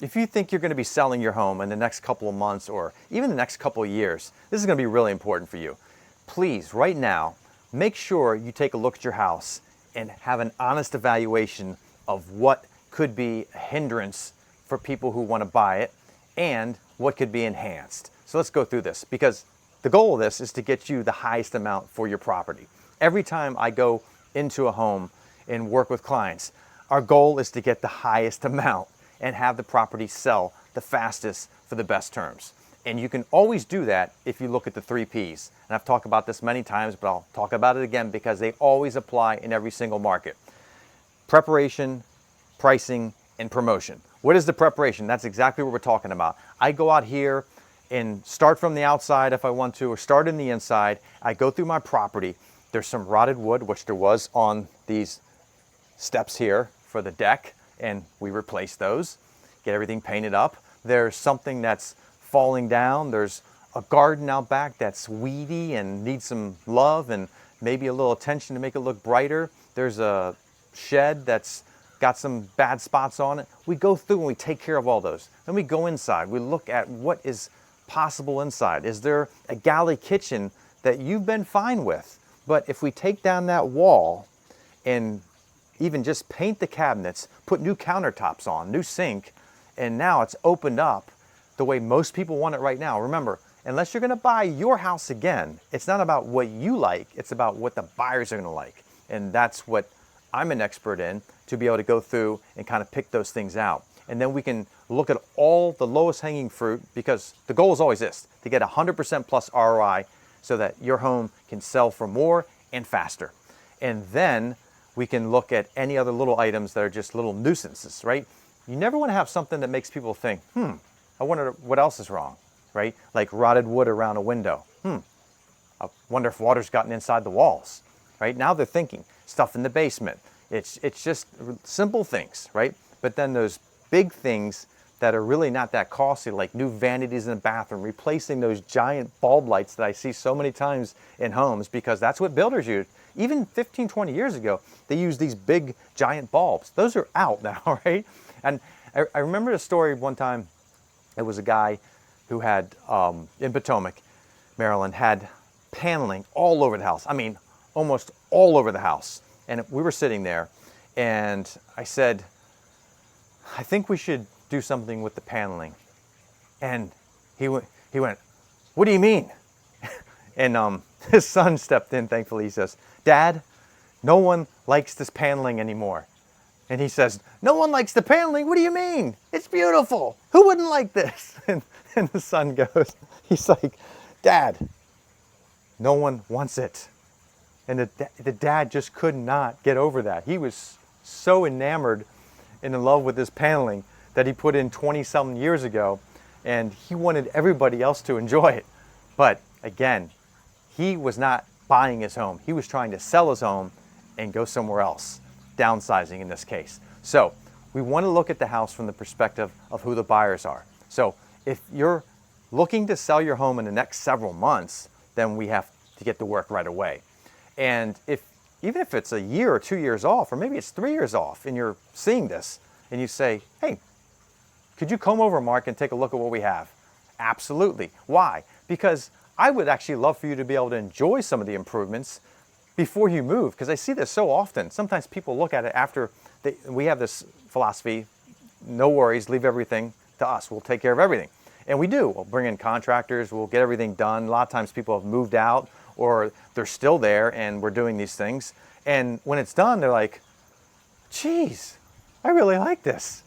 If you think you're going to be selling your home in the next couple of months or even the next couple of years, this is going to be really important for you. Please, right now, make sure you take a look at your house and have an honest evaluation of what could be a hindrance for people who want to buy it and what could be enhanced. So let's go through this, because the goal of this is to get you the highest amount for your property. Every time I go into a home and work with clients, our goal is to get the highest amount and have the property sell the fastest for the best terms. And you can always do that if you look at the 3 Ps. And I've talked about this many times, but I'll talk about it again because they always apply in every single market. Preparation, pricing, and promotion. What is the preparation? That's exactly what we're talking about. I go out here and start from the outside if I want to, or start in the inside. I go through my property. There's some rotted wood, which there was on these steps here for the deck, and we replace those, get everything painted up. There's something that's falling down. There's a garden out back that's weedy and needs some love and maybe a little attention to make it look brighter. There's a shed that's got some bad spots on it. We go through and we take care of all those. Then we go inside. We look at what is possible inside. Is there a galley kitchen that you've been fine with? But if we take down that wall and even just paint the cabinets, put new countertops on, new sink, and now it's opened up the way most people want it right now. Remember, unless you're gonna buy your house again, it's not about what you like, it's about what the buyers are gonna like. And that's what I'm an expert in, to be able to go through and kind of pick those things out. And then we can look at all the lowest hanging fruit, because the goal is always this, to get 100% plus ROI so that your home can sell for more and faster. And then we can look at any other little items that are just little nuisances, right? You never want to have something that makes people think, I wonder what else is wrong, right? Like rotted wood around a window. I wonder if water's gotten inside the walls, right? Now they're thinking stuff in the basement. It's just simple things, right? But then those big things that are really not that costly, like new vanities in the bathroom, replacing those giant bulb lights that I see so many times in homes, because that's what builders use. Even 15, 20 years ago, they used these big giant bulbs. Those are out now, right? And I remember a story one time. It was a guy who had, in Potomac, Maryland, had paneling all over the house. I mean, almost all over the house. And we were sitting there, and I said, I think we should do something with the paneling. And he went, what do you mean? And his son stepped in, thankfully. He says, Dad, no one likes this paneling anymore. And he says, no one likes the paneling? What do you mean? It's beautiful. Who wouldn't like this? And the son goes, he's like, Dad, no one wants it. And the dad just could not get over that. He was so enamored and in love with this paneling that he put in 20-something years ago, and he wanted everybody else to enjoy it. But again, he was not buying his home. He was trying to sell his home and go somewhere else, downsizing in this case. So we want to look at the house from the perspective of who the buyers are. So if you're looking to sell your home in the next several months, then we have to get to work right away. And even if it's a year or 2 years off, or maybe it's 3 years off, and you're seeing this, and you say, hey, could you come over, Mark, and take a look at what we have? Absolutely. Why? Because I would actually love for you to be able to enjoy some of the improvements before you move, because I see this so often. Sometimes people look at it after we have this philosophy, no worries, leave everything to us. We'll take care of everything. And we do. We'll bring in contractors. We'll get everything done. A lot of times people have moved out, or they're still there, and we're doing these things. And when it's done, they're like, geez, I really like this.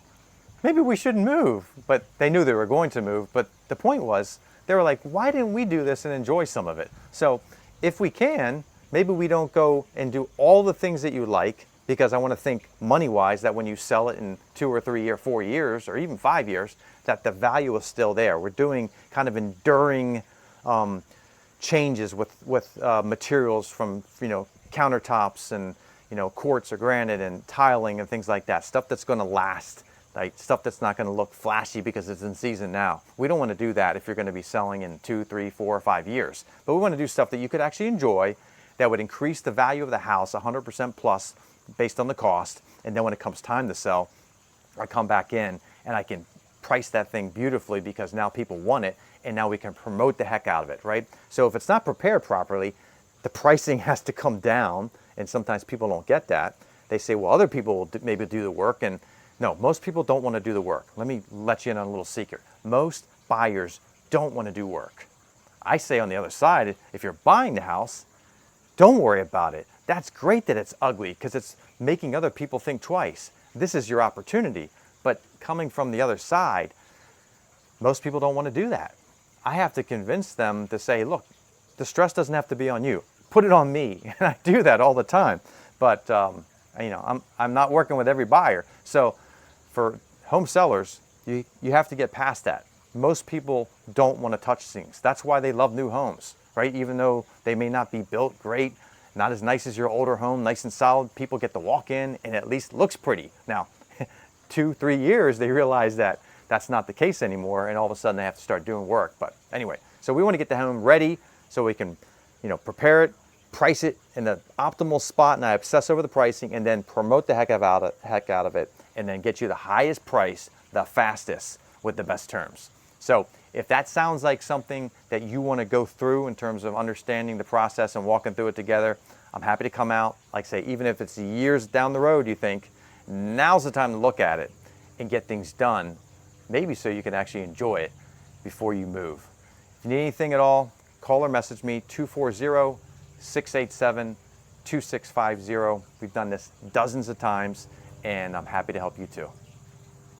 Maybe we shouldn't move. But they knew they were going to move. But the point was, they were like, why didn't we do this and enjoy some of it? So if we can, maybe we don't go and do all the things that you like, because I want to think money-wise that when you sell it in 2 or 3 or 4 years, or even 5 years, that the value is still there. We're doing kind of enduring changes with materials from, countertops and, quartz or granite and tiling and things like that. Stuff that's going to last, like stuff that's not going to look flashy because it's in season now. We don't want to do that if you're going to be selling in 2, 3, 4, or 5 years. But we want to do stuff that you could actually enjoy, that would increase the value of the house 100% plus based on the cost. And then when it comes time to sell, I come back in and I can price that thing beautifully because now people want it and now we can promote the heck out of it, right? So if it's not prepared properly, the pricing has to come down, and sometimes people don't get that. They say, well, other people will maybe do the work, and no, most people don't want to do the work. Let me let you in on a little secret. Most buyers don't want to do work. I say on the other side, if you're buying the house, don't worry about it. That's great that it's ugly because it's making other people think twice. This is your opportunity. But coming from the other side, most people don't want to do that. I have to convince them to say, look, the stress doesn't have to be on you. Put it on me. And I do that all the time. But I'm not working with every buyer. So for home sellers, you have to get past that. Most people don't want to touch things. That's why they love new homes, right? Even though they may not be built great, not as nice as your older home, nice and solid, people get to walk in and at least looks pretty. Now, 2-3 years, they realize that that's not the case anymore, and all of a sudden they have to start doing work. But anyway, so we want to get the home ready so we can, prepare it, price it in the optimal spot, and I obsess over the pricing, and then promote the heck out of it, and then get you the highest price, the fastest, with the best terms. So if that sounds like something that you want to go through in terms of understanding the process and walking through it together, I'm happy to come out. Like I say, even if it's years down the road, you think, now's the time to look at it and get things done, maybe so you can actually enjoy it before you move. If you need anything at all, call or message me, 240-687-2650. We've done this dozens of times, and I'm happy to help you too.